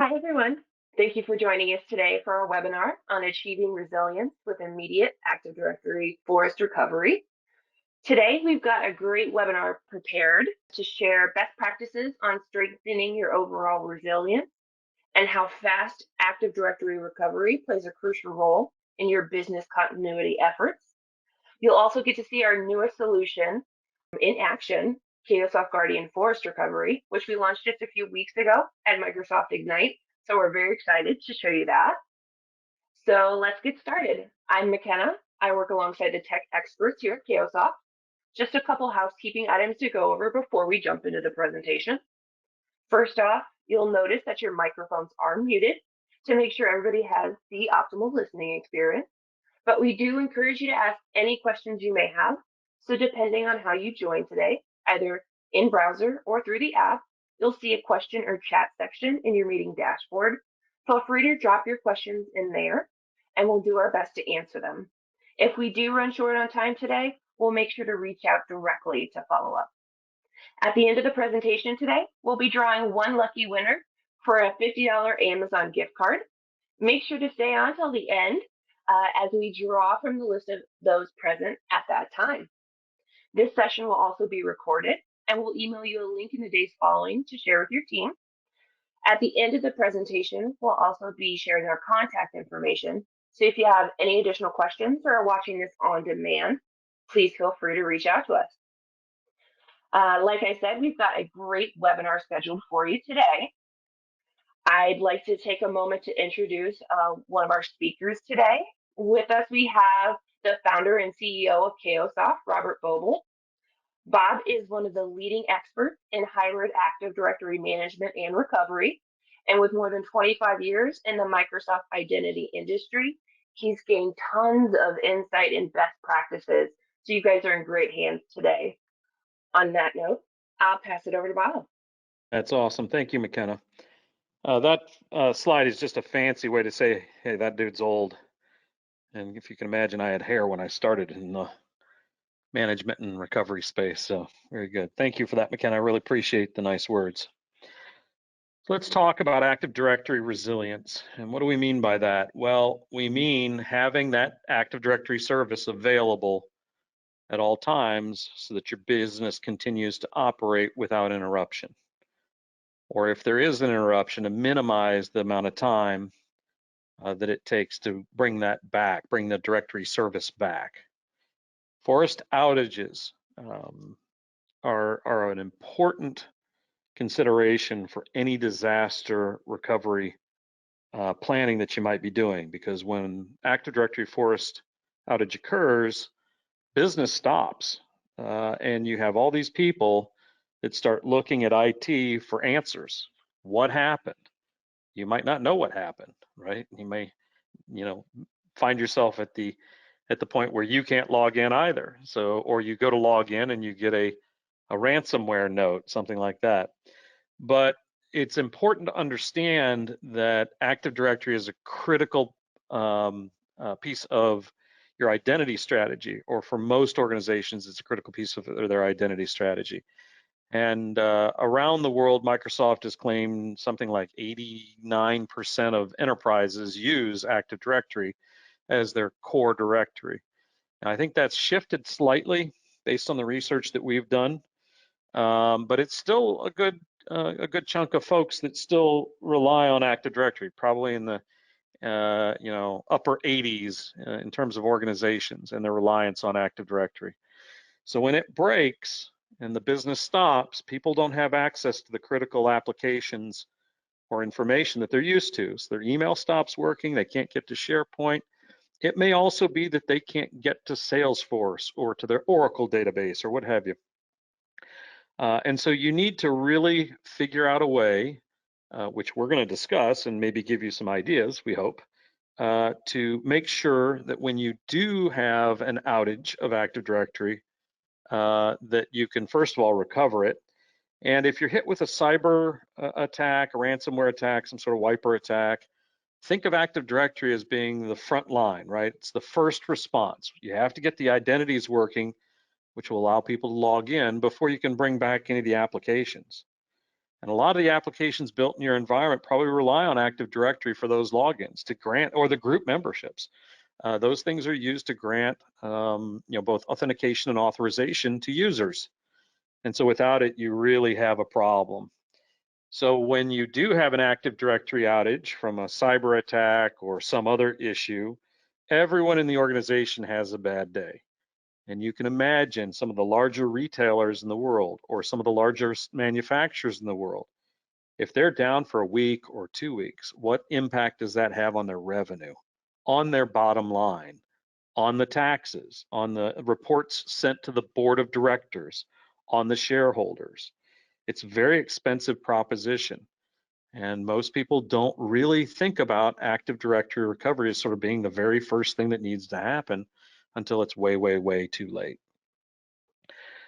Hi, everyone. Thank you for joining us today for our webinar on achieving resilience with immediate Active Directory forest recovery. Today, we've got a great webinar prepared to share best practices on strengthening your overall resilience and how fast Active Directory recovery plays a crucial role in your business continuity efforts. You'll also get to see our newest solution in action, Kiosoft Guardian Forest Recovery, which we launched just a few weeks ago at Microsoft Ignite. So we're very excited to show you that. So let's get started. I'm McKenna. I work alongside the tech experts here at Kiosoft. Just a couple housekeeping items to go over before we jump into the presentation. First off, you'll notice that your microphones are muted to make sure everybody has the optimal listening experience. But we do encourage you to ask any questions you may have. So depending on how you join today, either in browser or through the app, you'll see a question or chat section in your meeting dashboard. Feel free to drop your questions in there and we'll do our best to answer them. If we do run short on time today, we'll make sure to reach out directly to follow up. At the end of the presentation today, we'll be drawing one lucky winner for a $50 Amazon gift card. Make sure to stay on till the end as we draw from the list of those present at that time. This session will also be recorded and we'll email you a link in the days following to share with your team. At the end of the presentation, we'll also be sharing our contact information. So if you have any additional questions or are watching this on demand, please feel free to reach out to us. Like I said, we've got a great webinar scheduled for you today. I'd like to take a moment to introduce one of our speakers today. With us, we have the founder and CEO of Kiosoft, Robert Boble. Bob is one of the leading experts in hybrid Active Directory management and recovery. And with more than 25 years in the Microsoft identity industry, he's gained tons of insight and best practices. So you guys are in great hands today. On that note, I'll pass it over to Bob. That's awesome. Thank you, McKenna. That slide is just a fancy way to say, hey, that dude's old. And if you can imagine, I had hair when I started in the management and recovery space. So very good. Thank you for that, McKenna. I really appreciate the nice words. So let's talk about Active Directory resilience. And what do we mean by that? Well, we mean having that Active Directory service available at all times so that your business continues to operate without interruption. Or if there is an interruption, to minimize the amount of time that it takes to bring that back, bring the directory service back. Forest outages are an important consideration for any disaster recovery planning that you might be doing, because when Active Directory forest outage occurs, business stops, and you have all these people that start looking at IT for answers. What happened? You might not know what happened, right? You may, find yourself at the point where you can't log in either. So, or you go to log in and you get a ransomware note, something like that. But it's important to understand that Active Directory is a critical piece of your identity strategy, or for most organizations, it's a critical piece of their identity strategy. And around the world, Microsoft has claimed something like 89% of enterprises use Active Directory as their core directory. And I think that's shifted slightly based on the research that we've done, but it's still a good chunk of folks that still rely on Active Directory, probably in the upper 80s in terms of organizations and their reliance on Active Directory. So when it breaks and the business stops, people don't have access to the critical applications or information that they're used to. So their email stops working, they can't get to SharePoint. It may also be that they can't get to Salesforce or to their Oracle database or what have you. And so you need to really figure out a way, which we're going to discuss and maybe give you some ideas, we hope, to make sure that when you do have an outage of Active Directory, that you can first of all recover it. And if you're hit with a cyber attack, a ransomware attack, some sort of wiper attack, think of Active Directory as being the front line, right? It's the first response. You have to get the identities working, which will allow people to log in before you can bring back any of the applications. And a lot of the applications built in your environment probably rely on Active Directory for those logins to grant, or the group memberships. Those things are used to grant both authentication and authorization to users. And so without it, you really have a problem. So when you do have an Active Directory outage from a cyber attack or some other issue, everyone in the organization has a bad day. And you can imagine some of the larger retailers in the world or some of the larger manufacturers in the world, if they're down for a week or 2 weeks, what impact does that have on their revenue, on their bottom line, on the taxes, on the reports sent to the board of directors, on the shareholders? It's a very expensive proposition. And most people don't really think about Active Directory recovery as sort of being the very first thing that needs to happen until it's way, way, way too late.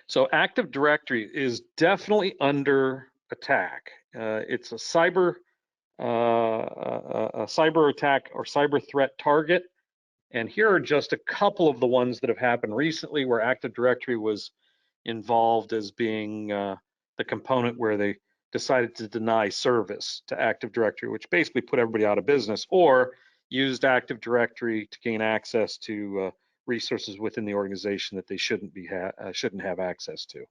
So Active Directory is definitely under attack. It's a cyber attack or cyber threat target. And here are just a couple of the ones that have happened recently where Active Directory was involved as being the component where they decided to deny service to Active Directory, which basically put everybody out of business, or used Active Directory to gain access to resources within the organization that they shouldn't have access to.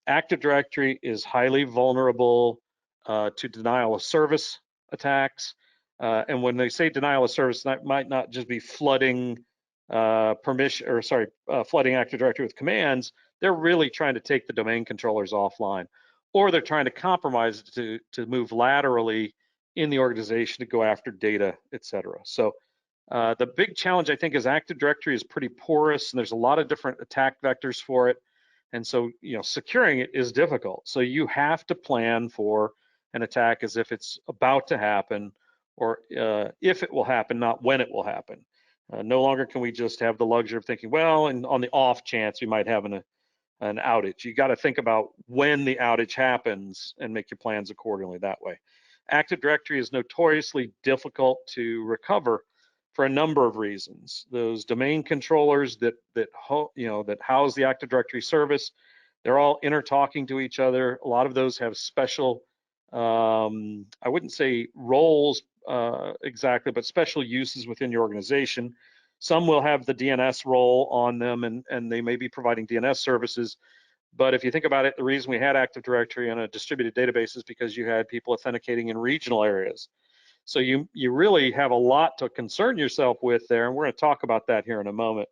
Active Directory is highly vulnerable to denial of service attacks. And when they say denial of service, that might not just be flooding flooding Active Directory with commands. They're really trying to take the domain controllers offline, or they're trying to compromise to move laterally in the organization to go after data, et cetera. So the big challenge, I think, is Active Directory is pretty porous, and there's a lot of different attack vectors for it. And so, securing it is difficult. So you have to plan for an attack as if it's about to happen, or if it will happen, not when it will happen. No longer can we just have the luxury of thinking, well, and on the off chance we might have an outage. You got to think about when the outage happens and make your plans accordingly that way. Active Directory is notoriously difficult to recover for a number of reasons. Those domain controllers that house the Active Directory service, they're all intertalking to each other. A lot of those have special, I wouldn't say roles exactly, but special uses within your organization. Some will have the DNS role on them, and they may be providing DNS services. But if you think about it, the reason we had Active Directory on a distributed database is because you had people authenticating in regional areas. So you really have a lot to concern yourself with there, and we're going to talk about that here in a moment.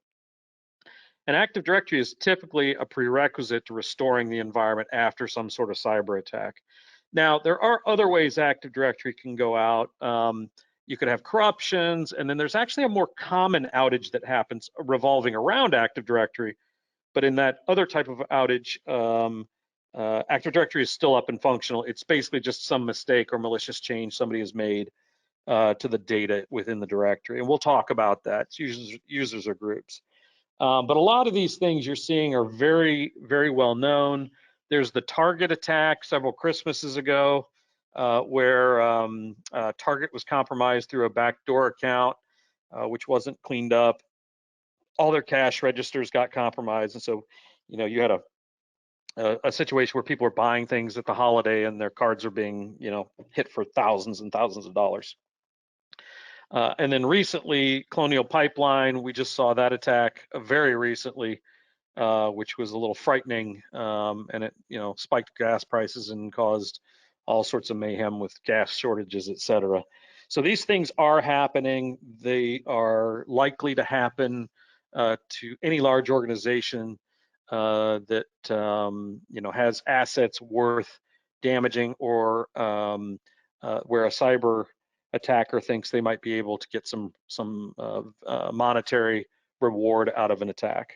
And Active Directory is typically a prerequisite to restoring the environment after some sort of cyber attack. Now, there are other ways Active Directory can go out. You could have corruptions, and then there's actually a more common outage that happens revolving around Active Directory. But in that other type of outage, Active Directory is still up and functional. It's basically just some mistake or malicious change somebody has made to the data within the directory. And we'll talk about that. It's users or groups. But a lot of these things you're seeing are very, very well known. There's the Target attack several Christmases ago, where Target was compromised through a backdoor account, which wasn't cleaned up. All their cash registers got compromised, and so you had a situation where people were buying things at the holiday and their cards are being hit for thousands and thousands of dollars. And then recently, Colonial Pipeline, we just saw that attack very recently, which was a little frightening, and it spiked gas prices and caused all sorts of mayhem with gas shortages, et cetera. So these things are happening. They are likely to happen to any large organization that has assets worth damaging, or where a cyber attacker thinks they might be able to get some monetary reward out of an attack.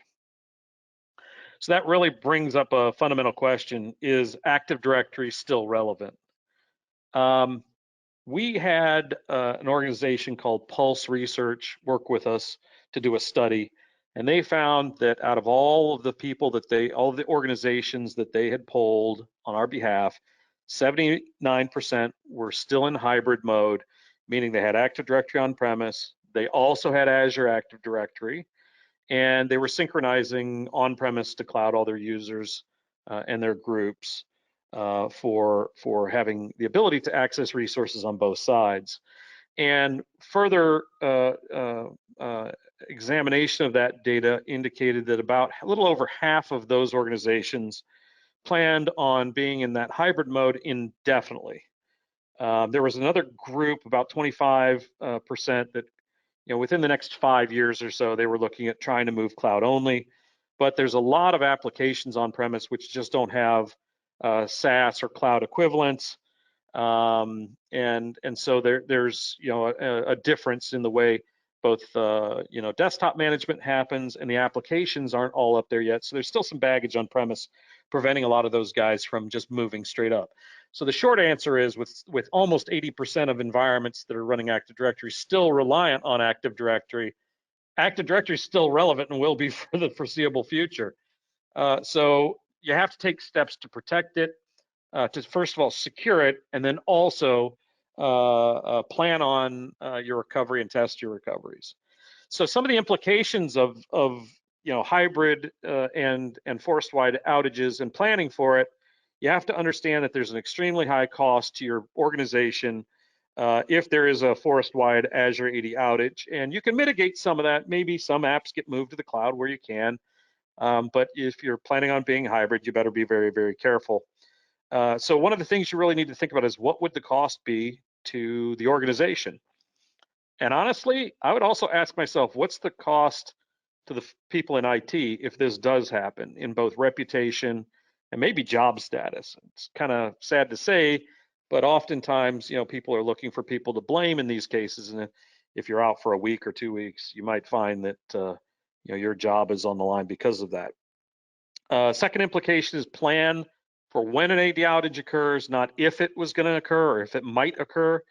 So that really brings up a fundamental question: is Active Directory still relevant? We had an organization called Pulse Research work with us to do a study, and they found that out of all of the people all of the organizations that they had polled on our behalf, 79% were still in hybrid mode, meaning they had Active Directory on-premise. They also had Azure Active Directory, and they were synchronizing on-premise to cloud all their users and their groups. for having the ability to access resources on both sides. And further examination of that data indicated that about a little over half of those organizations planned on being in that hybrid mode indefinitely. There was another group, about 25% that, within the next 5 years or so, they were looking at trying to move cloud only. But there's a lot of applications on premise which just don't have SaaS or cloud equivalents. And so there's a difference in the way both desktop management happens and the applications aren't all up there yet. So there's still some baggage on premise preventing a lot of those guys from just moving straight up. So the short answer is with almost 80% of environments that are running Active Directory still reliant on Active Directory, Active Directory is still relevant and will be for the foreseeable future. So you have to take steps to protect it, to first of all secure it, and then also plan on your recovery and test your recoveries. So some of the implications of hybrid and forest-wide outages and planning for it, you have to understand that there's an extremely high cost to your organization if there is a forest-wide Azure AD outage, and you can mitigate some of that. Maybe some apps get moved to the cloud where you can, but if you're planning on being hybrid, you better be very, very careful. So one of the things you really need to think about is what would the cost be to the organization? And honestly, I would also ask myself, what's the cost to the people in IT if this does happen, in both reputation and maybe job status? It's kind of sad to say, but oftentimes, people are looking for people to blame in these cases. And if you're out for a week or 2 weeks, you might find that your job is on the line because of that. Second implication is plan for when an AD outage occurs, not if it was going to occur or if it might occur.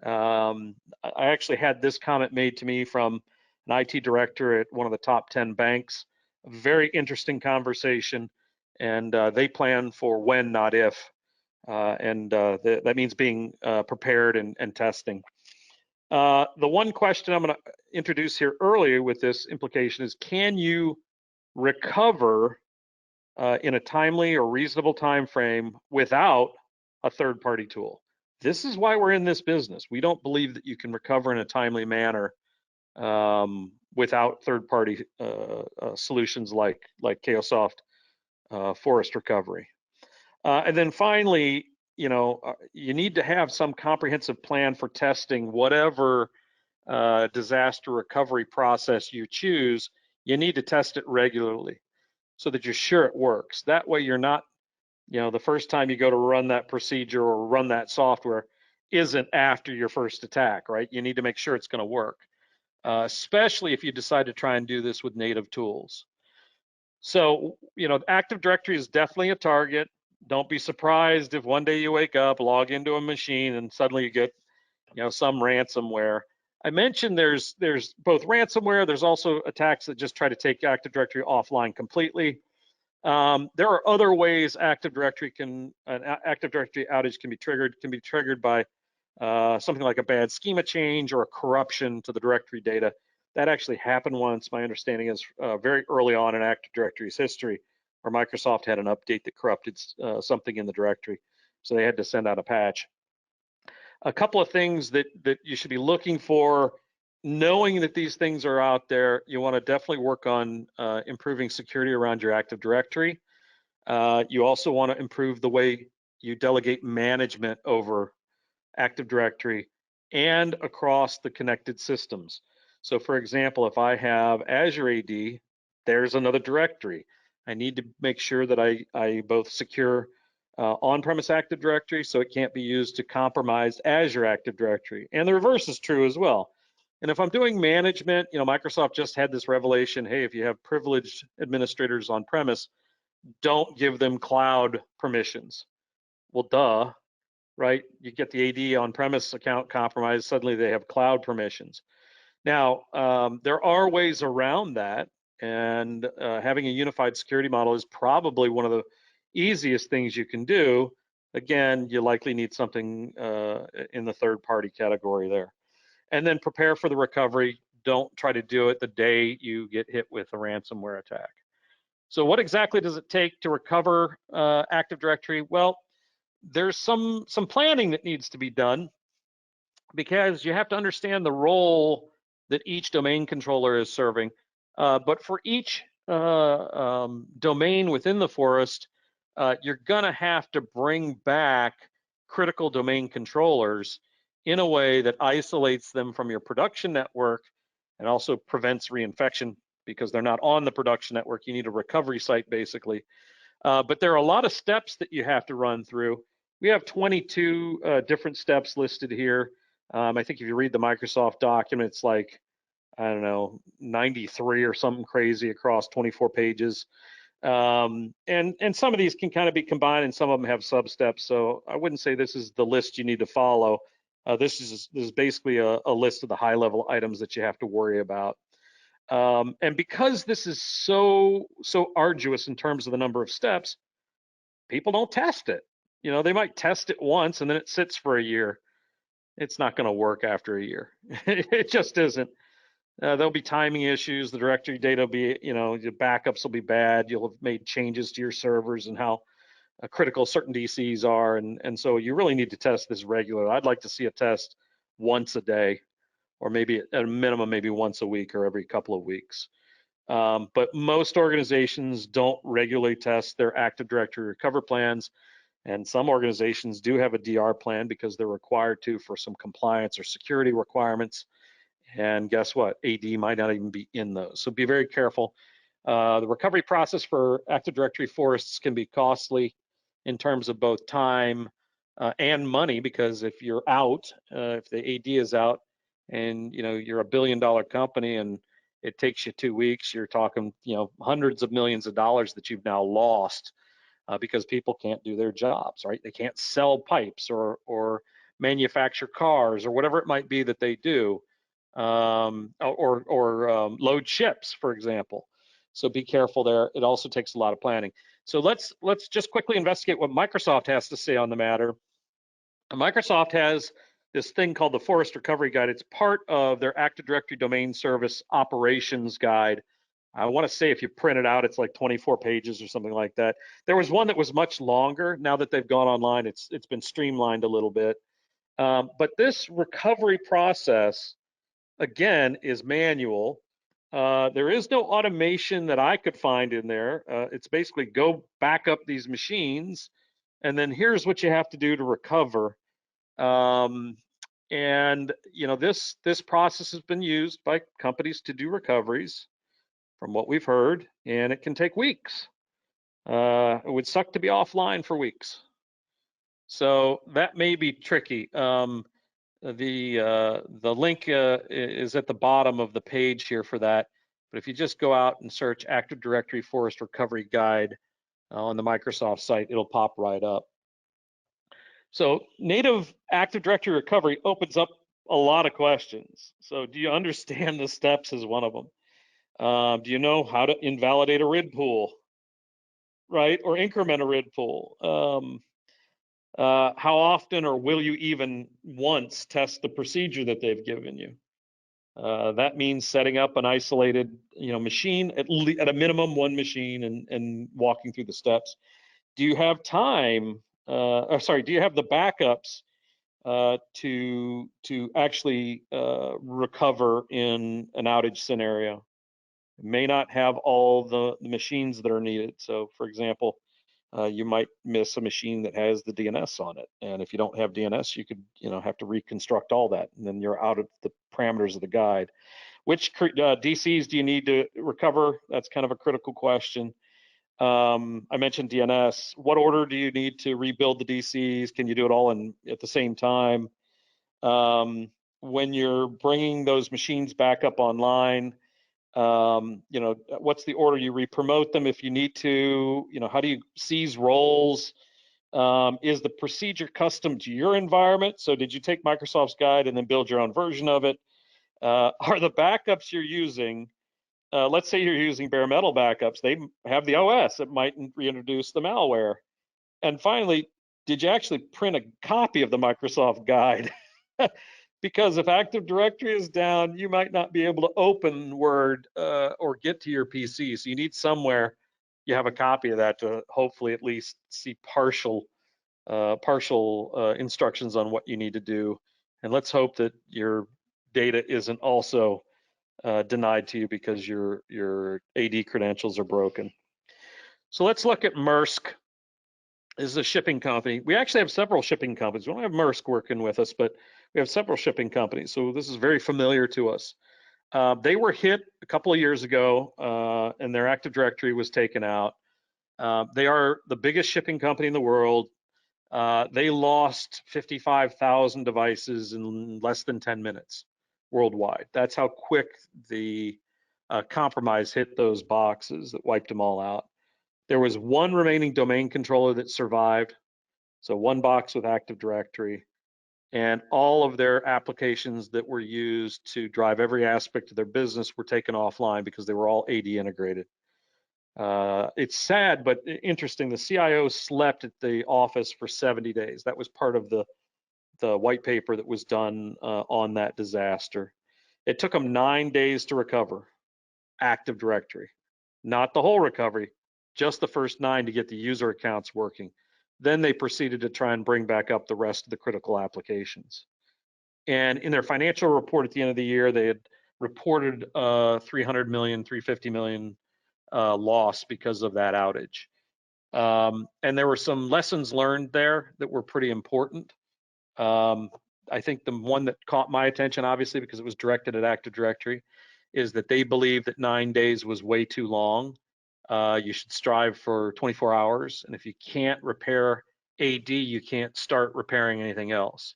I actually had this comment made to me from an IT director at one of the top 10 banks. A very interesting conversation, and they plan for when, not if. That means being prepared and testing. The one question I'm going to introduce here earlier with this implication is, can you recover in a timely or reasonable time frame without a third-party tool? This is why we're in this business. We don't believe that you can recover in a timely manner without third-party solutions like Chaosoft Forest Recovery. And then finally, you need to have some comprehensive plan for testing whatever disaster recovery process you choose. You need to test it regularly so that you're sure it works. That way you're not, the first time you go to run that procedure or run that software isn't after your first attack, right? You need to make sure it's going to work, especially if you decide to try and do this with native tools. So, Active Directory is definitely a target. Don't be surprised if one day you wake up, log into a machine, and suddenly you get, some ransomware. I mentioned there's both ransomware. There's also attacks that just try to take Active Directory offline completely. There are other ways Active Directory outage can be triggered. Can be triggered by something like a bad schema change or a corruption to the directory data. That actually happened once. My understanding is very early on in Active Directory's history, where Microsoft had an update that corrupted something in the directory, so they had to send out a patch. A couple of things that you should be looking for, knowing that these things are out there. You want to definitely work on improving security around your Active Directory. You also want to improve the way you delegate management over Active Directory and across the connected systems. So for example, if I have Azure AD, there's another directory. I need to make sure that I both secure on-premise Active Directory so it can't be used to compromise Azure Active Directory. And the reverse is true as well. And if I'm doing management, Microsoft just had this revelation, hey, if you have privileged administrators on premise, don't give them cloud permissions. Well, duh, right? You get the AD on-premise account compromised, suddenly they have cloud permissions. Now, there are ways around that, and having a unified security model is probably one of the easiest things you can do. Again, you likely need something in the third-party category there. And then prepare for the recovery. Don't try to do it the day you get hit with a ransomware attack. So what exactly does it take to recover Active Directory? Well, there's some planning that needs to be done, because you have to understand the role that each domain controller is serving. But for each domain within the forest, you're going to have to bring back critical domain controllers in a way that isolates them from your production network and also prevents reinfection, because they're not on the production network. You need a recovery site, basically. But there are a lot of steps that you have to run through. We have 22 different steps listed here. I think if you read the Microsoft document, it's like, I don't know, 93 or something crazy across 24 pages. And some of these can kind of be combined, and some of them have sub-steps. So I wouldn't say this is the list you need to follow. This is basically a list of the high-level items that you have to worry about. And because this is so arduous in terms of the number of steps, people don't test it. You know, they might test it once and then it sits for a year. It's not going to work after a year. It just isn't. There'll be timing issues. The directory data will be, you know, your backups will be bad. You'll have made changes to your servers and how critical certain DCs are. And so you really need to test this regularly. I'd like to see a test once a day, or maybe at a minimum, maybe once a week or every couple of weeks. But most organizations don't regularly test their Active Directory recovery plans. And some organizations do have a DR plan because they're required to for some compliance or security requirements. And guess what? AD might not even be in those. So be very careful. The recovery process for Active Directory forests can be costly in terms of both time and money, because if you're out, if the AD is out, and you know you're a billion-dollar company and it takes you 2 weeks, you're talking, you know, hundreds of millions of dollars that you've now lost because people can't do their jobs, right? They can't sell pipes or manufacture cars or whatever it might be that they do, or load ships, for example. So be careful there. It also takes a lot of planning. So let's just quickly investigate what Microsoft has to say on the matter. Microsoft has this thing called the Forest Recovery Guide. It's part of their Active Directory Domain Service Operations Guide. I want to say if you print it out, it's like 24 pages or something like that. There was one that was much longer. Now that they've gone online, it's been streamlined a little bit. But this recovery process, again, is manual. There is no automation that I could find in there. It's basically go back up these machines, and then here's what you have to do to recover. And you know, this process has been used by companies to do recoveries, from what we've heard, and it can take weeks. It would suck to be offline for weeks. So that may be tricky. The link is at the bottom of the page here for that. But if you just go out and search Active Directory Forest Recovery Guide on the Microsoft site, it'll pop right up. So native Active Directory recovery opens up a lot of questions. So do you understand the steps is one of them? Do you know how to invalidate a RID pool, right? Or increment a RID pool? How often, or will you even once test the procedure that they've given you? That means setting up an isolated, you know, machine, at a minimum one machine, and walking through the steps. Do you have time? Do you have the backups to actually recover in an outage scenario? It may not have all the machines that are needed. So, for example, you might miss a machine that has the DNS on it, and if you don't have DNS, you could, you know, have to reconstruct all that, and then you're out of the parameters of the guide. Which DCs do you need to recover? That's kind of a critical question. I mentioned DNS. What order do you need to rebuild the DCs? Can you do it all at the same time? When you're bringing those machines back up online, you know, what's the order you re-promote them if you need to? You know, how do you seize roles? Is the procedure custom to your environment? So did you take Microsoft's guide and then build your own version of it? Are the backups you're using, let's say you're using bare metal backups, they have the OS, it might reintroduce the malware. And finally, did you actually print a copy of the Microsoft guide? Because if Active Directory is down, you might not be able to open Word or get to your PC. So you need somewhere you have a copy of that to hopefully at least see partial partial instructions on what you need to do. And let's hope that your data isn't also denied to you because your AD credentials are broken. So let's look at Maersk. This is a shipping company. We actually have several shipping companies. We don't have Maersk working with us, but we have several shipping companies. So this is very familiar to us. They were hit a couple of years ago, and their Active Directory was taken out. They are the biggest shipping company in the world. They lost 55,000 devices in less than 10 minutes worldwide. That's how quick the compromise hit those boxes that wiped them all out. There was one remaining domain controller that survived, so one box with Active Directory, and all of their applications that were used to drive every aspect of their business were taken offline because they were all AD integrated. It's sad, but interesting. The CIO slept at the office for 70 days. That was part of the white paper that was done on that disaster. It took them 9 days to recover Active Directory, not the whole recovery, just the first 9 to get the user accounts working. Then they proceeded to try and bring back up the rest of the critical applications. And in their financial report at the end of the year, they had reported 300 million, 350 million loss because of that outage. And there were some lessons learned there that were pretty important. I think the one that caught my attention, obviously, because it was directed at Active Directory, is that they believe that 9 days was way too long. You should strive for 24 hours. And if you can't repair AD, you can't start repairing anything else.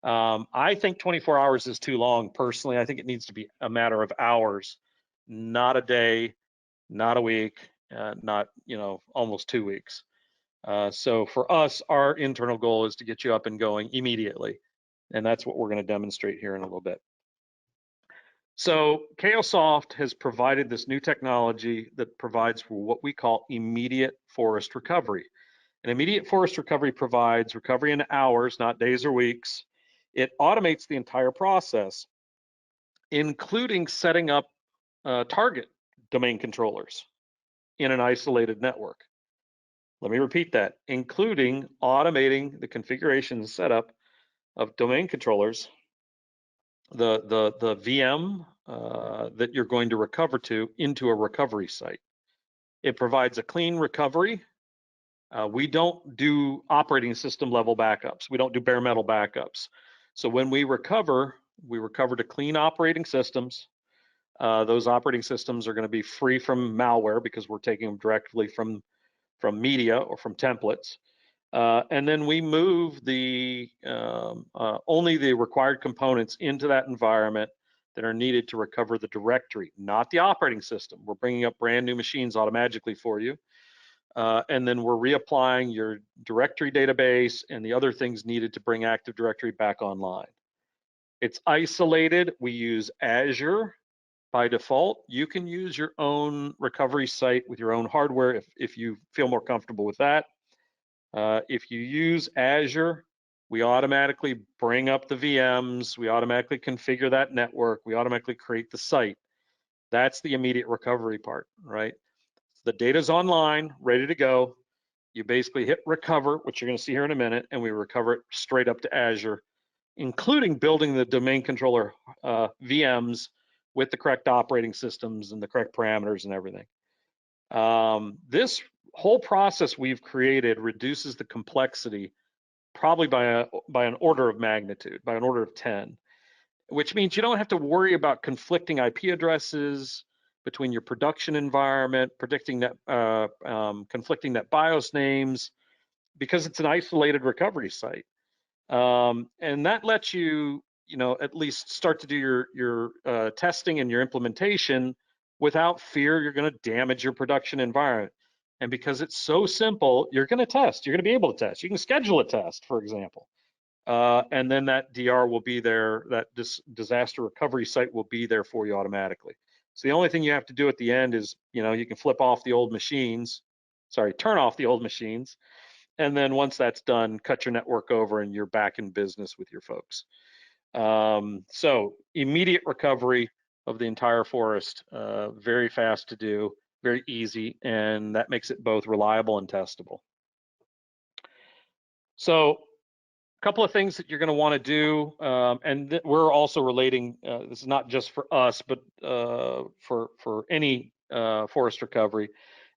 I think 24 hours is too long personally. I think it needs to be a matter of hours, not a day, not a week, not almost 2 weeks. So for us, our internal goal is to get you up and going immediately, and that's what we're going to demonstrate here in a little bit. So Chaosoft has provided this new technology that provides for what we call immediate forest recovery. And immediate forest recovery provides recovery in hours, not days or weeks. It automates the entire process, including setting up target domain controllers in an isolated network. Let me repeat that, including automating the configuration and setup of domain controllers, the VM that you're going to recover to into a recovery site. It provides a clean recovery. We don't do operating system level backups. We don't do bare metal backups. So when we recover to clean operating systems. Those operating systems are going to be free from malware because we're taking them directly from media or from templates. And then we move the only the required components into that environment that are needed to recover the directory, not the operating system. We're bringing up brand new machines automatically for you. And then we're reapplying your directory database and the other things needed to bring Active Directory back online. It's isolated. We use Azure by default. You can use your own recovery site with your own hardware if you feel more comfortable with that. If you use Azure, we automatically bring up the VMs, we automatically configure that network, we automatically create the site. That's the immediate recovery part, right? The data's online, ready to go. You basically hit recover, which you're going to see here in a minute, and we recover it straight up to Azure, including building the domain controller VMs with the correct operating systems and the correct parameters and everything. This whole process we've created reduces the complexity probably by an order of magnitude, by an order of 10, which means you don't have to worry about conflicting IP addresses between your production environment, conflicting net BIOS names, because it's an isolated recovery site. And that lets you, at least start to do your testing and your implementation without fear you're going to damage your production environment. And because it's so simple, you're going to test. You're going to be able to test. You can schedule a test, for example, and then that DR will be there. That disaster recovery site will be there for you automatically. So the only thing you have to do at the end is, you can flip off the old machines. Turn off the old machines. And then once that's done, cut your network over and you're back in business with your folks. So immediate recovery of the entire forest, very fast to do, very easy, and that makes it both reliable and testable. So a couple of things that you're going to want to do, and we're also relating, this is not just for us, but for any forest recovery.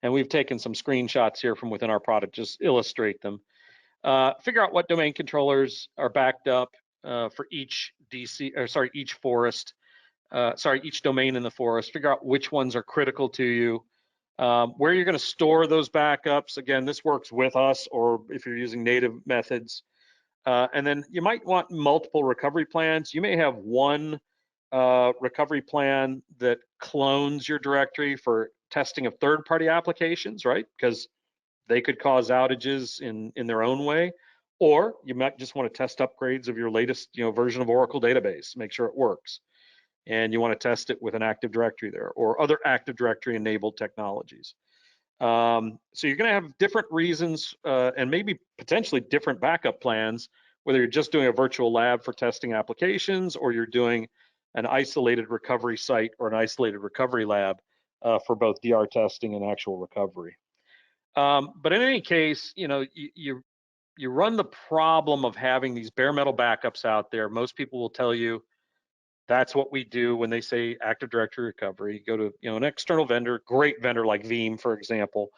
And we've taken some screenshots here from within our product, just illustrate them. Figure out what domain controllers are backed up for each DC, or sorry, each forest, each domain in the forest. Figure out which ones are critical to you. Where you're going to store those backups. Again, this works with us, or if you're using native methods. And then you might want multiple recovery plans. You may have one recovery plan that clones your directory for testing of third-party applications, right? Because they could cause outages in their own way. Or you might just want to test upgrades of your latest version of Oracle database, make sure it works. And you want to test it with an Active Directory there, or other Active Directory enabled technologies. So you're going to have different reasons and maybe potentially different backup plans, whether you're just doing a virtual lab for testing applications, or you're doing an isolated recovery site or an isolated recovery lab for both DR testing and actual recovery. But in any case, you run the problem of having these bare metal backups out there. Most people will tell you that's what we do when they say Active Directory recovery. You go to an external vendor, great vendor like Veeam, for example.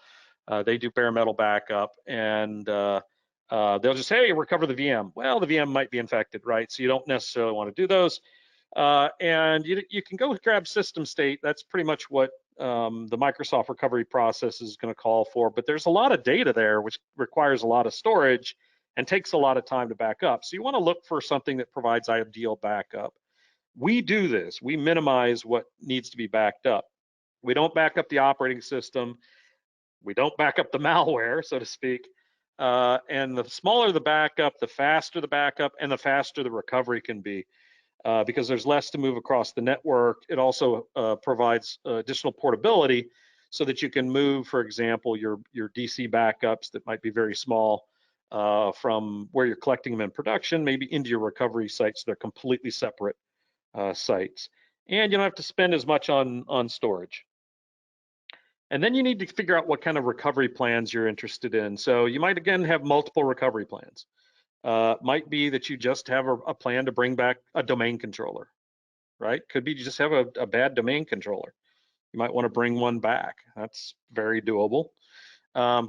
They do bare metal backup, and they'll just say, hey, recover the VM. Well, the VM might be infected, right? So you don't necessarily want to do those. And you can go grab system state. That's pretty much what the Microsoft recovery process is going to call for. But there's a lot of data there, which requires a lot of storage and takes a lot of time to back up. So you want to look for something that provides ideal backup. We do this. We minimize what needs to be backed up. We don't back up the operating system. We don't back up the malware, so to speak. And the smaller the backup, the faster the backup, and the faster the recovery can be, because there's less to move across the network. It also provides additional portability so that you can move, for example, your DC backups that might be very small from where you're collecting them in production, maybe into your recovery sites. They're completely separate sites. And you don't have to spend as much on storage. And then you need to figure out what kind of recovery plans you're interested in. So you might, again, have multiple recovery plans. Might be that you just have a plan to bring back a domain controller, right? Could be you just have a bad domain controller. You might want to bring one back. That's very doable.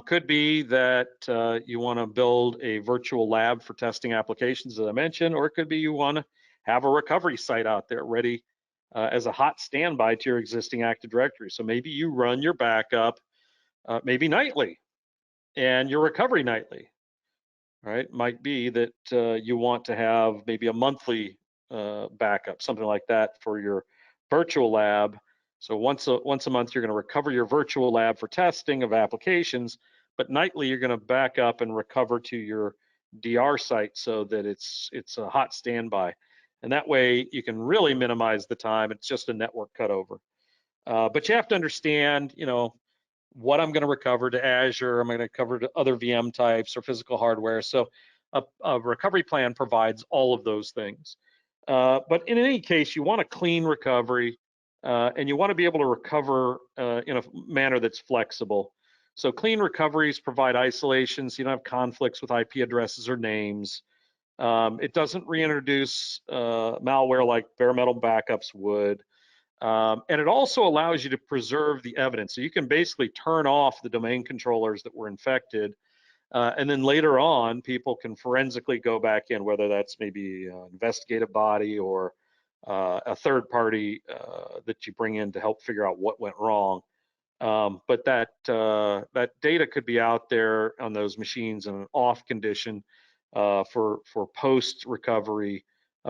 Could be that you want to build a virtual lab for testing applications, as I mentioned, or it could be you want to have a recovery site out there ready as a hot standby to your existing Active Directory. So maybe you run your backup maybe nightly and your recovery nightly, right? Might be that you want to have maybe a monthly backup, something like that for your virtual lab. So once a month, you're going to recover your virtual lab for testing of applications, but nightly you're going to back up and recover to your DR site so that it's a hot standby. And that way you can really minimize the time. It's just a network cutover. But you have to understand, what I'm going to recover to Azure, I'm going to cover to other VM types or physical hardware. So a recovery plan provides all of those things. But in any case, you want a clean recovery, and you want to be able to recover in a manner that's flexible. So clean recoveries provide isolation, so you don't have conflicts with IP addresses or names. It doesn't reintroduce malware like bare metal backups would. And it also allows you to preserve the evidence. So you can basically turn off the domain controllers that were infected. And then later on, people can forensically go back in, whether that's maybe an investigative body or a third party that you bring in to help figure out what went wrong. But that data could be out there on those machines in an off condition for post-recovery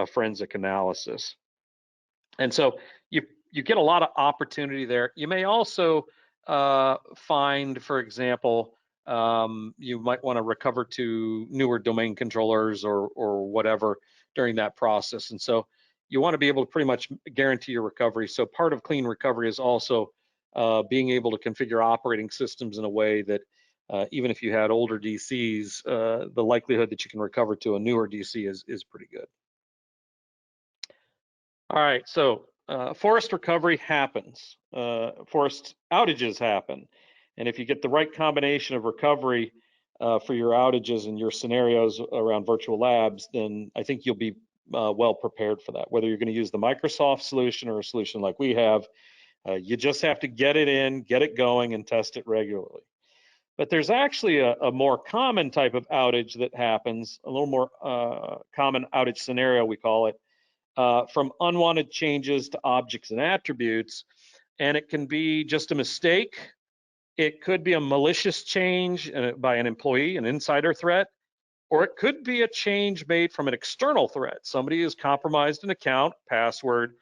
forensic analysis. And so you get a lot of opportunity there. You may also find, for example, you might want to recover to newer domain controllers or whatever during that process. And so you want to be able to pretty much guarantee your recovery. So part of clean recovery is also being able to configure operating systems in a way that even if you had older DCs, the likelihood that you can recover to a newer DC is pretty good. All right, so forest recovery happens. Forest outages happen. And if you get the right combination of recovery, for your outages and your scenarios around virtual labs, then I think you'll be well prepared for that. Whether you're going to use the Microsoft solution or a solution like we have, you just have to get it in, get it going, and test it regularly. But there's actually a more common type of outage that happens, a little more common outage scenario, we call it, from unwanted changes to objects and attributes. And it can be just a mistake. It could be a malicious change by an employee, an insider threat, or it could be a change made from an external threat. Somebody has compromised an account, password,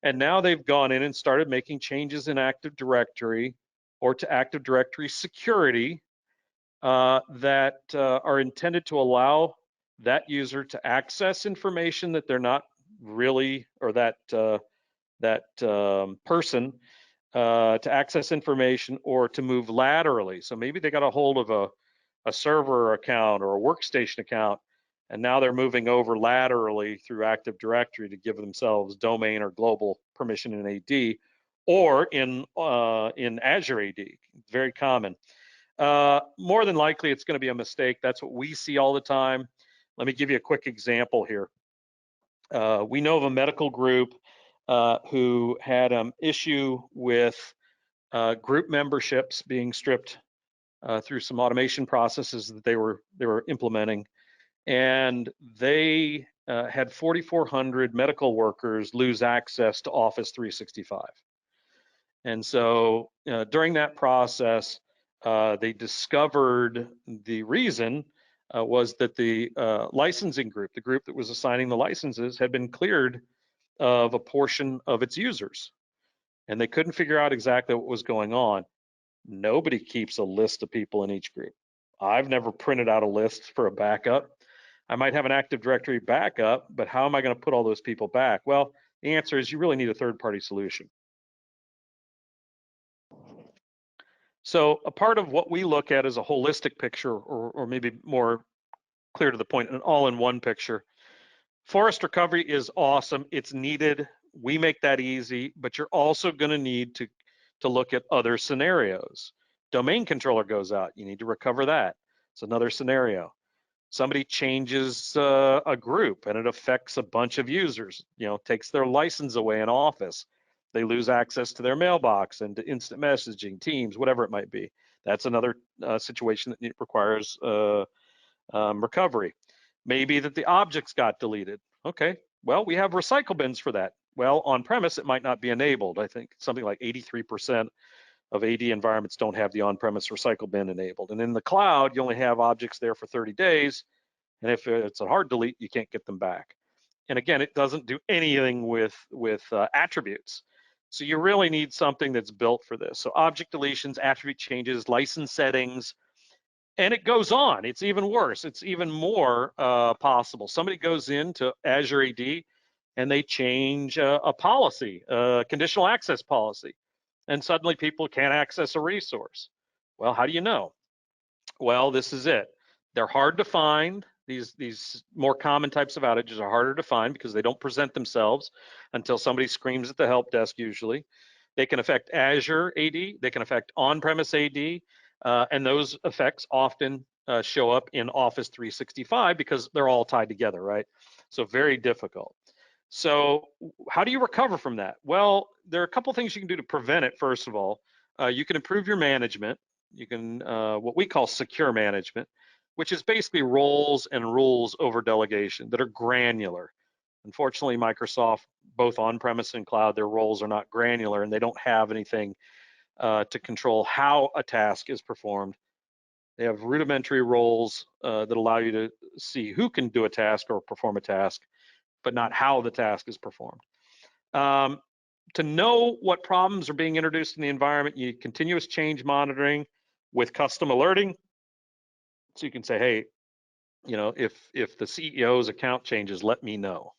and now they've gone in and started making changes in Active Directory or to Active Directory security that are intended to allow that user to access information that they're not really, or that person to access information or to move laterally. So maybe they got a hold of a server account or a workstation account, and now they're moving over laterally through Active Directory to give themselves domain or global permission in AD or in Azure AD. Very common. More than likely, it's going to be a mistake. That's what we see all the time. Let me give you a quick example here. We know of a medical group who had an issue with group memberships being stripped through some automation processes that they were implementing, and they had 4,400 medical workers lose access to Office 365. And so during that process, they discovered the reason was that the licensing group, the group that was assigning the licenses, had been cleared of a portion of its users. And they couldn't figure out exactly what was going on. Nobody keeps a list of people in each group. I've never printed out a list for a backup. I might have an Active Directory backup, but how am I going to put all those people back? Well, the answer is you really need a third-party solution. So a part of what we look at is a holistic picture, or maybe more clear to the point, an all-in-one picture. Forest recovery is awesome. It's needed. We make that easy, but you're also going to need to look at other scenarios. Domain controller goes out. You need to recover that. It's another scenario. Somebody changes a group and it affects a bunch of users, takes their license away in Office. They lose access to their mailbox and to instant messaging, Teams, whatever it might be. That's another situation that requires recovery. Maybe that the objects got deleted. Okay, well, we have recycle bins for that. Well, on premise, it might not be enabled. I think something like 83% of AD environments don't have the on-premise recycle bin enabled. And in the cloud, you only have objects there for 30 days. And if it's a hard delete, you can't get them back. And again, it doesn't do anything with attributes. So you really need something that's built for this. So object deletions, attribute changes, license settings, and it goes on. It's even worse. It's even more possible. Somebody goes into Azure AD and they change a policy, a conditional access policy, and suddenly people can't access a resource. Well, how do you know? Well, this is it. They're hard to find. These more common types of outages are harder to find because they don't present themselves until somebody screams at the help desk usually. They can affect Azure AD, they can affect on-premise AD, and those effects often show up in Office 365 because they're all tied together, right? So very difficult. So how do you recover from that? Well, there are a couple things you can do to prevent it. First of all, you can improve your management. You can, what we call secure management, which is basically roles and rules over delegation that are granular. Unfortunately, Microsoft, both on-premise and cloud, their roles are not granular and they don't have anything to control how a task is performed. They have rudimentary roles that allow you to see who can do a task or perform a task, but not how the task is performed. To know what problems are being introduced in the environment, you need continuous change monitoring with custom alerting. So you can say, hey, if the CEO's account changes, let me know.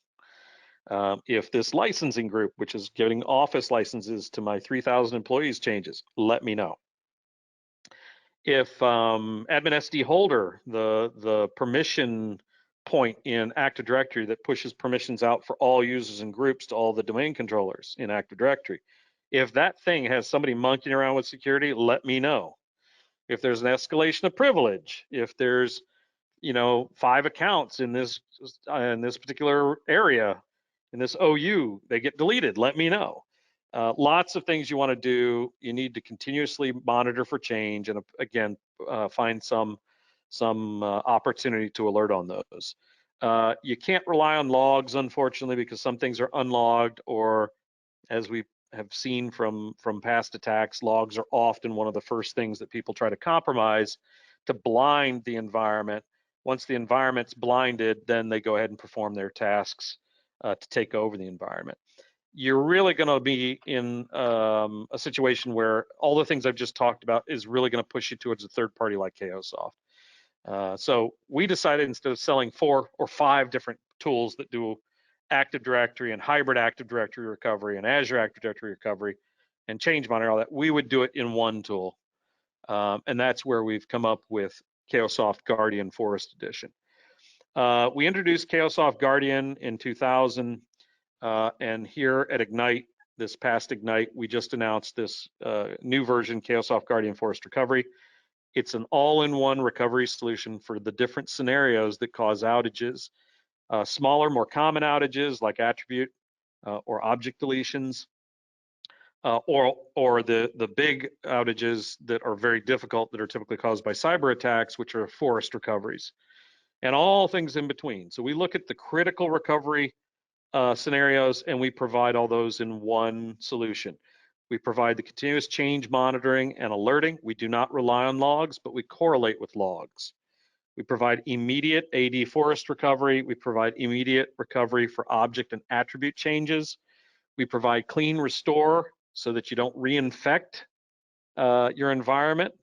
If this licensing group, which is giving Office licenses to my 3,000 employees, changes, let me know. If admin SD holder, the permission point in Active Directory that pushes permissions out for all users and groups to all the domain controllers in Active Directory, if that thing has somebody monkeying around with security, let me know. if there's an escalation of privilege, if there's 5 accounts in this particular area, in this OU, they get deleted, let me know. Lots of things you want to do. You need to continuously monitor for change, and again, find some opportunity to alert on those. You can't rely on logs, unfortunately, because some things are unlogged, or as we have seen from past attacks, logs are often one of the first things that people try to compromise to blind the environment. Once the environment's blinded, then they go ahead and perform their tasks to take over the environment. You're really going to be in a situation where all the things I've just talked about is really going to push you towards a third party like Chaosoft. So we decided, instead of selling 4 or 5 different tools that do Active Directory and hybrid Active Directory recovery and Azure Active Directory recovery and change monitor, all that, we would do it in one tool. And that's where we've come up with Chaosoft Guardian Forest Edition. We introduced Chaosoft Guardian in 2000, and here at Ignite, this past Ignite, we just announced this new version, Chaosoft Guardian Forest Recovery. It's an all-in-one recovery solution for the different scenarios that cause outages. Smaller, more common outages like attribute or object deletions, or the big outages that are very difficult, that are typically caused by cyber attacks, which are forest recoveries, and all things in between. So we look at the critical recovery scenarios, and we provide all those in one solution. We provide the continuous change monitoring and alerting. We do not rely on logs, but we correlate with logs. We provide immediate AD forest recovery. We provide immediate recovery for object and attribute changes. We provide clean restore so that you don't reinfect your environment.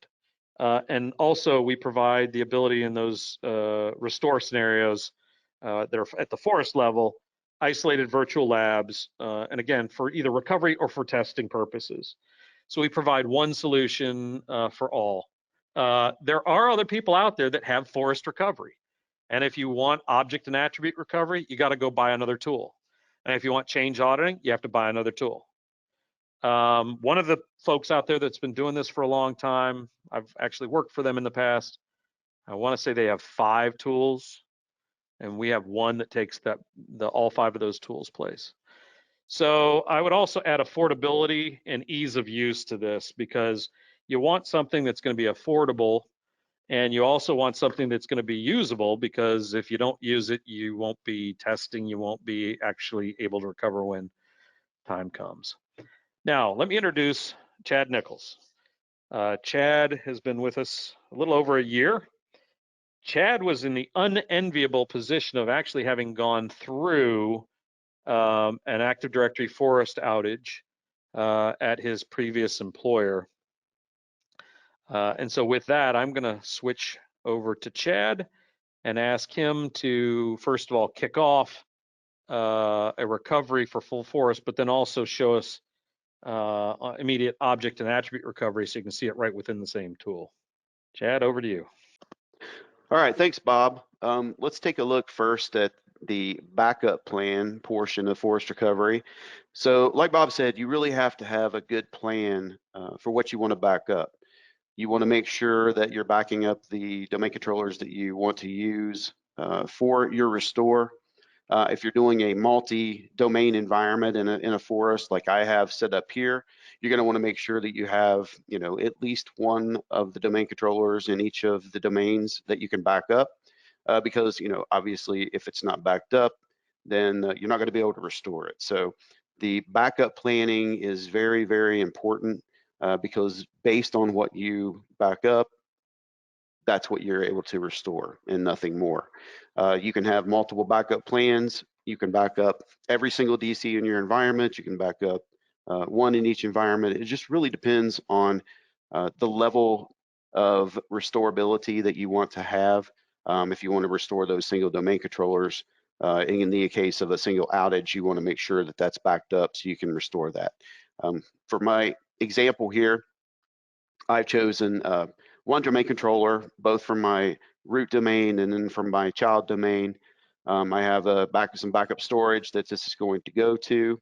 And also we provide the ability in those restore scenarios that are at the forest level, isolated virtual labs, and again, for either recovery or for testing purposes. So we provide one solution for all. There are other people out there that have forest recovery. And if you want object and attribute recovery, you got to go buy another tool. And if you want change auditing, you have to buy another tool. One of the folks out there that's been doing this for a long time, I've actually worked for them in the past. I want to say they have 5 tools, and we have one that takes all 5 of those tools' place. So I would also add affordability and ease of use to this, because you want something that's going to be affordable, and you also want something that's going to be usable, because if you don't use it, you won't be testing, you won't be actually able to recover when time comes. Now, let me introduce Chad Nichols. Chad has been with us a little over a year. Chad was in the unenviable position of actually having gone through an Active Directory forest outage at his previous employer. And so with that, I'm going to switch over to Chad and ask him to, first of all, kick off a recovery for full forest, but then also show us immediate object and attribute recovery so you can see it right within the same tool. Chad, over to you. All right, thanks, Bob. Let's take a look first at the backup plan portion of forest recovery. So like Bob said, you really have to have a good plan for what you want to back up. You want to make sure that you're backing up the domain controllers that you want to use for your restore. If you're doing a multi-domain environment in a forest like I have set up here, you're going to want to make sure that you have, at least one of the domain controllers in each of the domains that you can back up, because, obviously, if it's not backed up, then you're not going to be able to restore it. So the backup planning is very, very important because based on what you back up, that's what you're able to restore and nothing more. You can have multiple backup plans. You can back up every single DC in your environment. You can back up one in each environment. It just really depends on the level of restorability that you want to have. If you want to restore those single domain controllers, in the case of a single outage, you want to make sure that that's backed up so you can restore that. For my example here, I've chosen one domain controller, both from my root domain and then from my child domain. I have some backup storage that this is going to go to.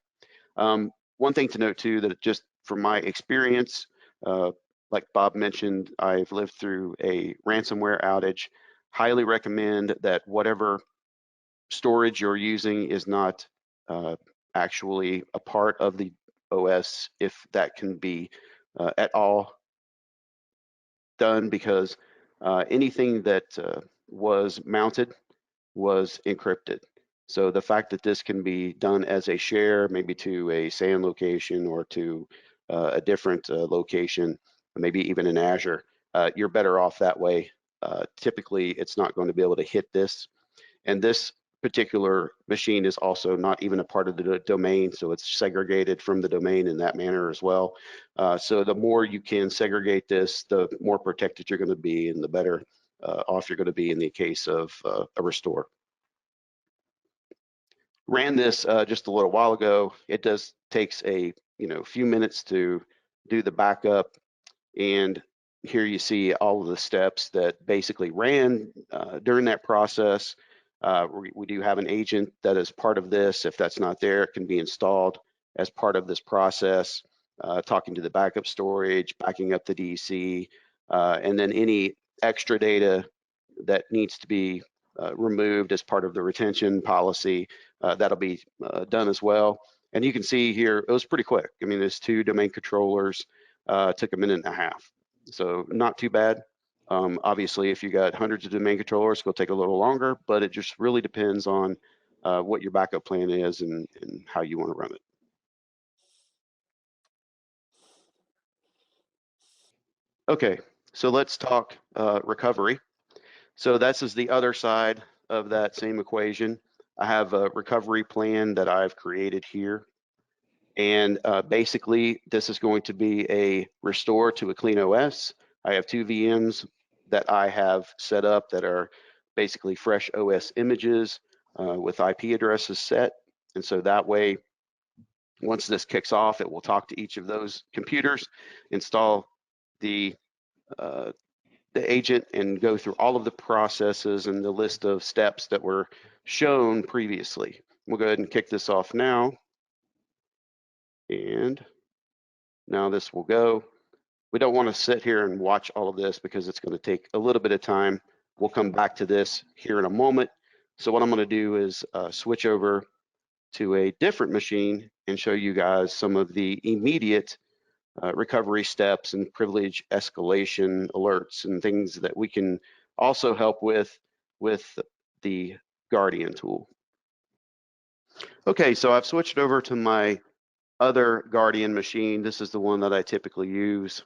One thing to note too, that just from my experience, Like Bob mentioned, I've lived through a ransomware outage. Highly recommend that whatever storage you're using is not actually a part of the OS, if that can be at all done, because anything that was mounted was encrypted. So the fact that this can be done as a share, maybe to a SAN location or to a different location, maybe even in Azure, you're better off that way. Typically, it's not going to be able to hit this. And this particular machine is also not even a part of the domain, so it's segregated from the domain in that manner as well. So the more you can segregate this, the more protected you're going to be, and the better off you're going to be in the case of a restore. Ran this just a little while ago. It does takes a few minutes to do the backup, and here you see all of the steps that basically ran during that process. We do have an agent that is part of this. If that's not there, it can be installed as part of this process, talking to the backup storage, backing up the DC, and then any extra data that needs to be removed as part of the retention policy, that'll be done as well. And you can see here, it was pretty quick. I mean, there's 2 domain controllers, took 1.5 minutes. So not too bad. Obviously, if you got hundreds of domain controllers, it'll take a little longer, but it just really depends on what your backup plan is and how you want to run it. Okay, so let's talk recovery. So this is the other side of that same equation. I have a recovery plan that I've created here. And basically, this is going to be a restore to a clean OS. I have 2 VMs that I have set up that are basically fresh OS images with IP addresses set. And so that way, once this kicks off, it will talk to each of those computers, install the agent, and go through all of the processes and the list of steps that were shown previously. We'll go ahead and kick this off now. And now this will go. We don't want to sit here and watch all of this because it's going to take a little bit of time. We'll come back to this here in a moment. So what I'm going to do is switch over to a different machine and show you guys some of the immediate recovery steps and privilege escalation alerts and things that we can also help with the Guardian tool. Okay, so I've switched over to my other Guardian machine. This is the one that I typically use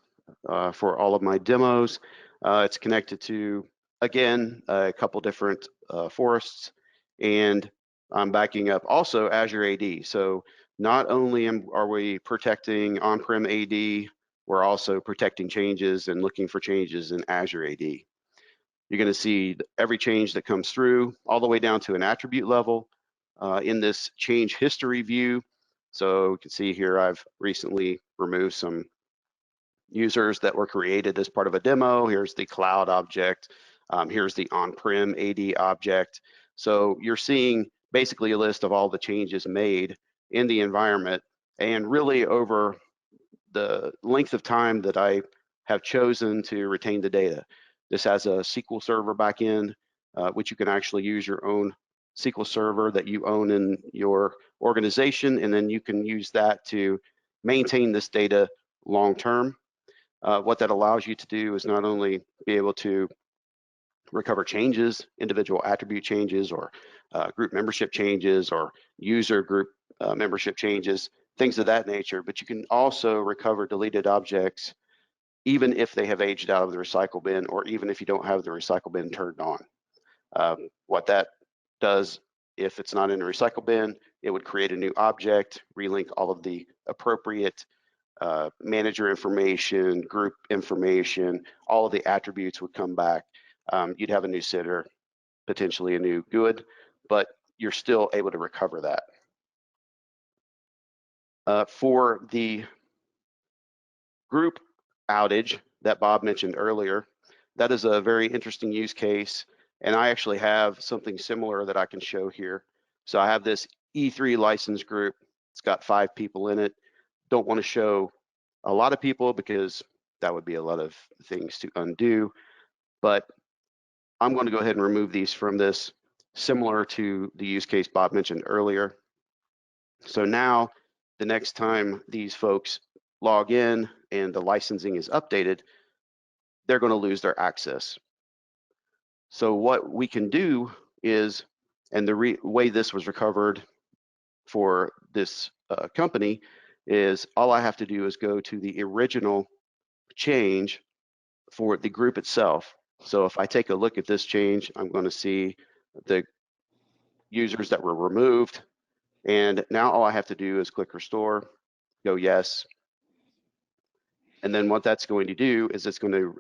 for all of my demos. It's connected to, again, a couple different forests, and I'm backing up also Azure AD. So not only are we protecting on-prem AD, we're also protecting changes and looking for changes in Azure AD. You're going to see every change that comes through all the way down to an attribute level in this change history view. So you can see here I've recently removed some users that were created as part of a demo. Here's the cloud object. Here's the on-prem AD object. So you're seeing basically a list of all the changes made in the environment, and really over the length of time that I have chosen to retain the data. This has a SQL Server backend, which you can actually use your own SQL Server that you own in your organization, and then you can use that to maintain this data long term. What that allows you to do is not only be able to recover changes, individual attribute changes, or group membership changes, or user group membership changes, things of that nature, but you can also recover deleted objects even if they have aged out of the recycle bin, or even if you don't have the recycle bin turned on. What that does, if it's not in the recycle bin, it would create a new object, relink all of the appropriate manager information, group information, all of the attributes would come back. You'd have a new sitter, potentially a new GUID, but you're still able to recover that. For the group outage that Bob mentioned earlier, that is a very interesting use case, and I actually have something similar that I can show here. So I have this E3 license group. It's got 5 people in it. Don't want to show a lot of people because that would be a lot of things to undo. But I'm going to go ahead and remove these from this, similar to the use case Bob mentioned earlier. So now the next time these folks log in and the licensing is updated, they're going to lose their access. So what we can do is, and the way this was recovered for this company is, all I have to do is go to the original change for the group itself. So if I take a look at this change, I'm going to see the users that were removed. And now all I have to do is click restore, go yes. And then what that's going to do is it's going to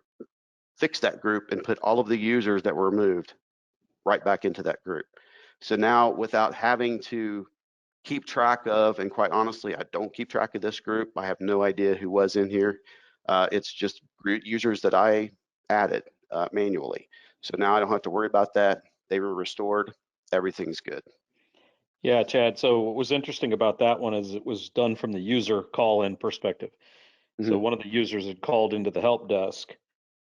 fix that group and put all of the users that were removed right back into that group. So now, without having to keep track of, and quite honestly, I don't keep track of this group. I have no idea who was in here. It's just users that I added manually. So now I don't have to worry about that. They were restored. Everything's good. Yeah, Chad. So what was interesting about that one is it was done from the user call-in perspective. So one of the users had called into the help desk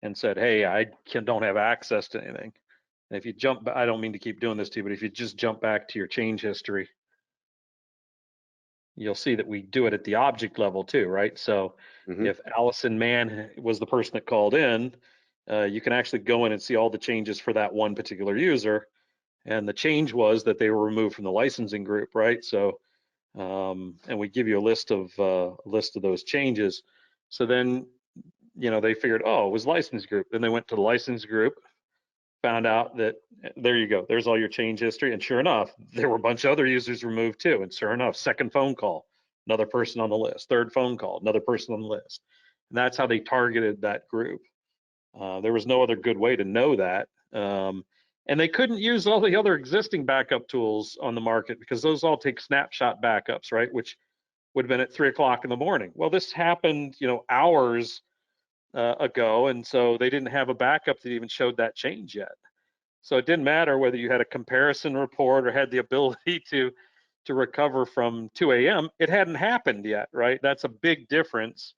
and said, "Hey, I don't have access to anything." And if you jump, I don't mean to keep doing this to you, but if you just jump back to your change history, you'll see that we do it at the object level too, right? So if Allison Mann was the person that called in, you can actually go in and see all the changes for that one particular user. And the change was that they were removed from the licensing group, right? So, and we give you a list of those changes. So then, they figured, oh, it was license group. Then they went to the license group, found out that there you go, there's all your change history. And sure enough, there were a bunch of other users removed too. And sure enough, second phone call, another person on the list, third phone call, another person on the list. And that's how they targeted that group. There was no other good way to know that. And they couldn't use all the other existing backup tools on the market because those all take snapshot backups, right? Which would have been at 3 o'clock in the morning. Well, this happened, hours ago, and so they didn't have a backup that even showed that change yet. So it didn't matter whether you had a comparison report or had the ability to recover from 2 a.m. It hadn't happened yet, right? That's a big difference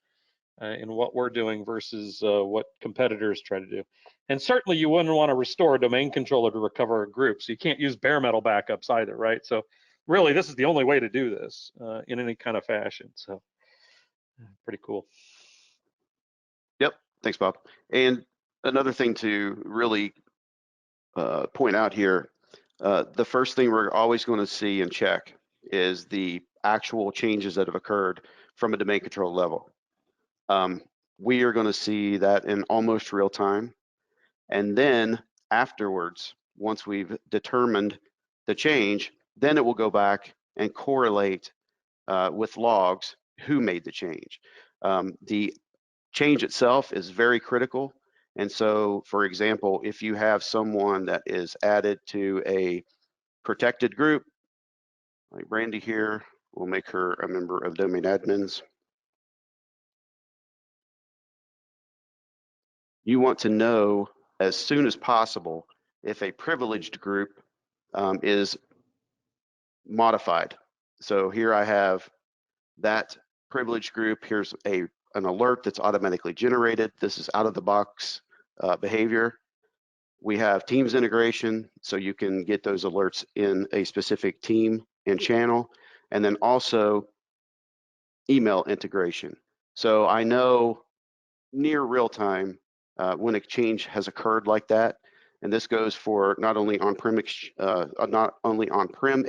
in what we're doing versus what competitors try to do. And certainly you wouldn't want to restore a domain controller to recover a group. So you can't use bare metal backups either, right? So really, this is the only way to do this in any kind of fashion. So pretty cool. Yep, thanks, Bob. And another thing to really point out here, the first thing we're always going to see and check is the actual changes that have occurred from a domain control level. We are going to see that in almost real time. And then afterwards, once we've determined the change, then it will go back and correlate with logs who made the change. The change itself is very critical. And so, for example, if you have someone that is added to a protected group, like Brandy here, we'll make her a member of domain admins. You want to know as soon as possible if a privileged group is modified. So here I have that privileged group. Here's an alert that's automatically generated. This is out of the box behavior. We have Teams integration, so you can get those alerts in a specific team and channel, and then also email integration. So I know near real time when a change has occurred like that, and this goes for not only on-prem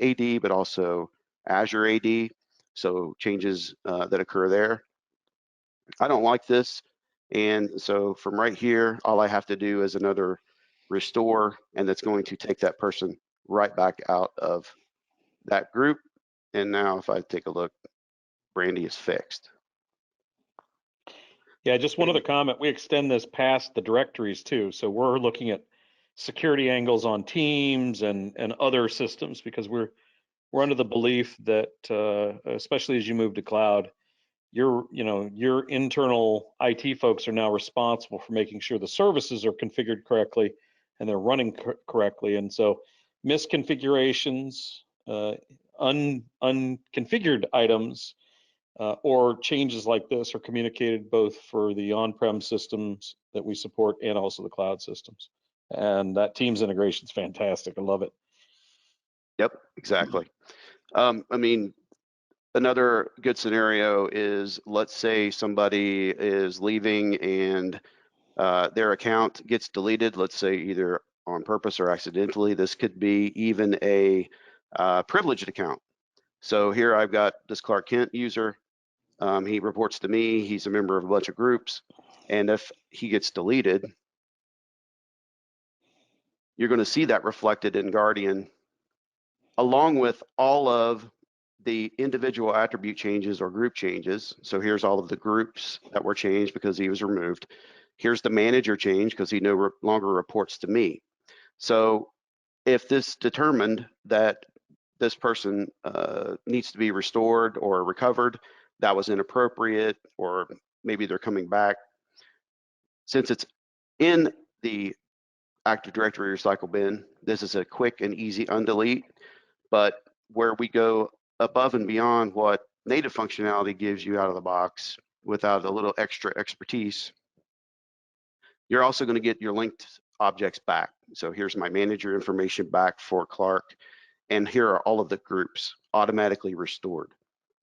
AD, but also Azure AD. So changes that occur there. I don't like this, and so from right here, all I have to do is another restore, and that's going to take that person right back out of that group. And now if I take a look, Brandy is fixed. Yeah, just one other comment. We extend this past the directories too. So we're looking at security angles on Teams and other systems because we're under the belief that especially as you move to cloud, your internal IT folks are now responsible for making sure the services are configured correctly and they're running correctly. And so misconfigurations, unconfigured items, or changes like this are communicated both for the on-prem systems that we support and also the cloud systems. And that Teams integration is fantastic. I love it. Yep, exactly. I mean, another good scenario is, let's say somebody is leaving and their account gets deleted, let's say either on purpose or accidentally. This could be even a privileged account. So here I've got this Clark Kent user. He reports to me, he's a member of a bunch of groups, and if he gets deleted, you're going to see that reflected in Guardian, along with all of the individual attribute changes or group changes. So here's all of the groups that were changed because he was removed. Here's the manager change because he no longer reports to me. So if this determined that this person needs to be restored or recovered, that was inappropriate, or maybe they're coming back, since it's in the Active Directory recycle bin, this is a quick and easy undelete. But where we go above and beyond what native functionality gives you out of the box without a little extra expertise, you're also going to get your linked objects back. So here's my manager information back for Clark, and here are all of the groups automatically restored.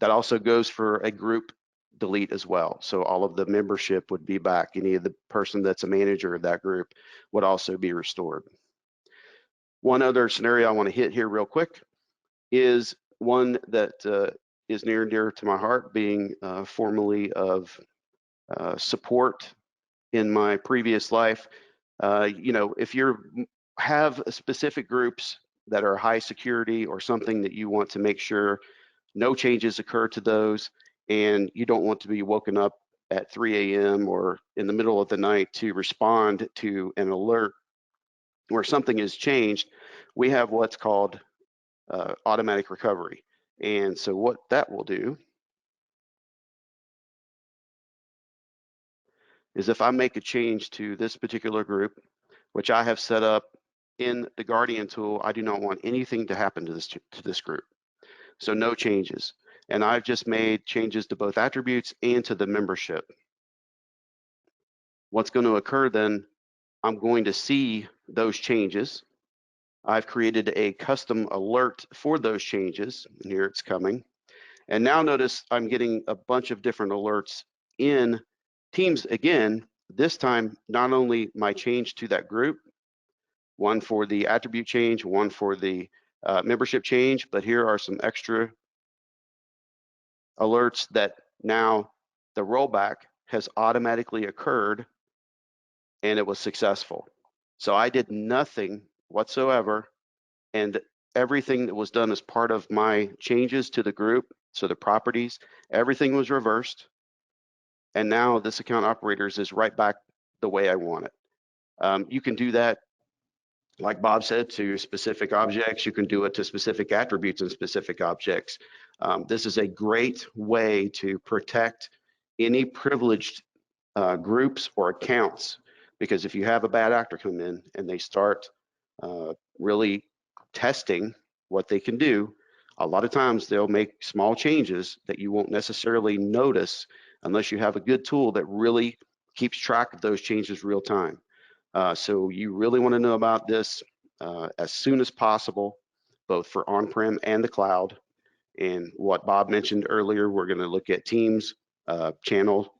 That also goes for a group delete as well. So all of the membership would be back. Any of the person that's a manager of that group would also be restored. One other scenario I want to hit here real quick is one that is near and dear to my heart, being formerly of support in my previous life. You know, if you have specific groups that are high security or something that you want to make sure no changes occur to those, and you don't want to be woken up at 3 a.m. or in the middle of the night to respond to an alert where something has changed, we have what's called automatic recovery. And so what that will do is, if I make a change to this particular group, which I have set up in the Guardian tool, I do not want anything to happen to this group. So no changes. And I've just made changes to both attributes and to the membership. What's going to occur then, I'm going to see those changes. I've created a custom alert for those changes, and here it's coming. And now notice I'm getting a bunch of different alerts in Teams again, this time not only my change to that group, one for the attribute change, one for the membership change, but here are some extra alerts that now the rollback has automatically occurred and it was successful. So I did nothing whatsoever, and everything that was done as part of my changes to the group, so the properties, everything was reversed. And now this account operators is right back the way I want it. You can do that, like Bob said, to specific objects. You can do it to specific attributes and specific objects. This is a great way to protect any privileged groups or accounts, because if you have a bad actor come in and they start really testing what they can do, a lot of times they'll make small changes that you won't necessarily notice unless you have a good tool that really keeps track of those changes real time. So you really want to know about this as soon as possible, both for on-prem and the cloud. And what Bob mentioned earlier, we're going to look at Teams, channel,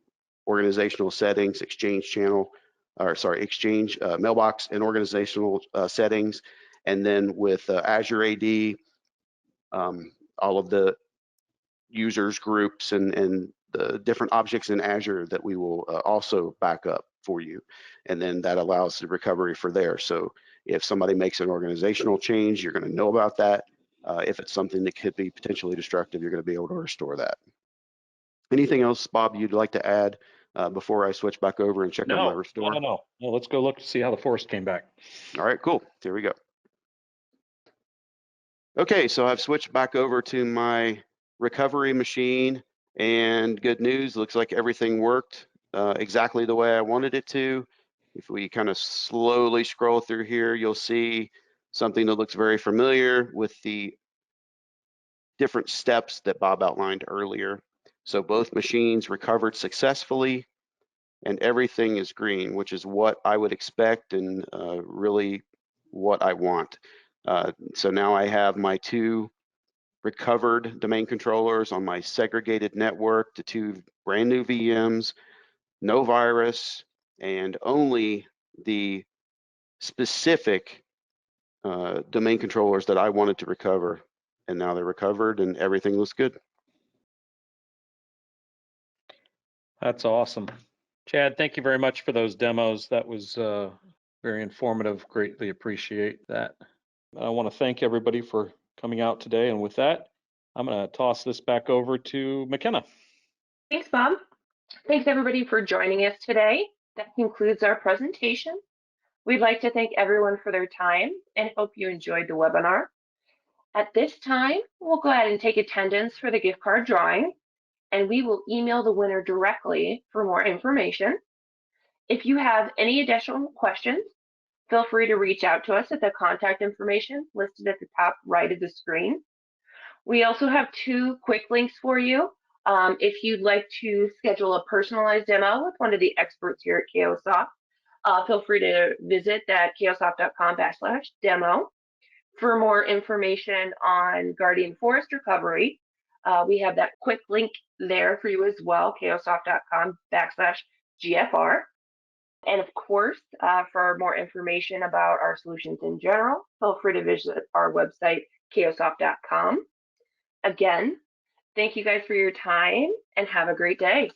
organizational settings, Exchange channel, or sorry, Exchange mailbox and organizational settings. And then with Azure AD, all of the users, groups, and the different objects in Azure that we will also back up for you. And then that allows the recovery for there. So if somebody makes an organizational change, you're going to know about that. If it's something that could be potentially destructive, you're going to be able to restore that. Anything else, Bob, you'd like to add before I switch back over and check on my restore? No. Let's go look to see how the forest came back. All right, cool. Here we go. Okay, so I've switched back over to my recovery machine, and good news, looks like everything worked exactly the way I wanted it to. If we kind of slowly scroll through here, you'll see something that looks very familiar with the different steps that Bob outlined earlier. So both machines recovered successfully and everything is green, which is what I would expect and really what I want. So now I have my 2 recovered domain controllers on my segregated network to 2 brand new VMs, no virus, and only the specific domain controllers that I wanted to recover. And now they're recovered and everything looks good. That's awesome. Chad, thank you very much for those demos. That was very informative. Greatly appreciate that. I want to thank everybody for coming out today. And with that, I'm going to toss this back over to McKenna. Thanks, Bob. Thanks everybody for joining us today. That concludes our presentation. We'd like to thank everyone for their time and hope you enjoyed the webinar. At this time, we'll go ahead and take attendance for the gift card drawing, and we will email the winner directly for more information. If you have any additional questions, feel free to reach out to us at the contact information listed at the top right of the screen. We also have 2 quick links for you. If you'd like to schedule a personalized demo with one of the experts here at Chaosoft, feel free to visit that chaosoft.com/demo. For more information on Guardian Forest Recovery, we have that quick link there for you as well, chaosoft.com/GFR. And of course, for more information about our solutions in general, feel free to visit our website, chaosoft.com. Again, thank you guys for your time and have a great day.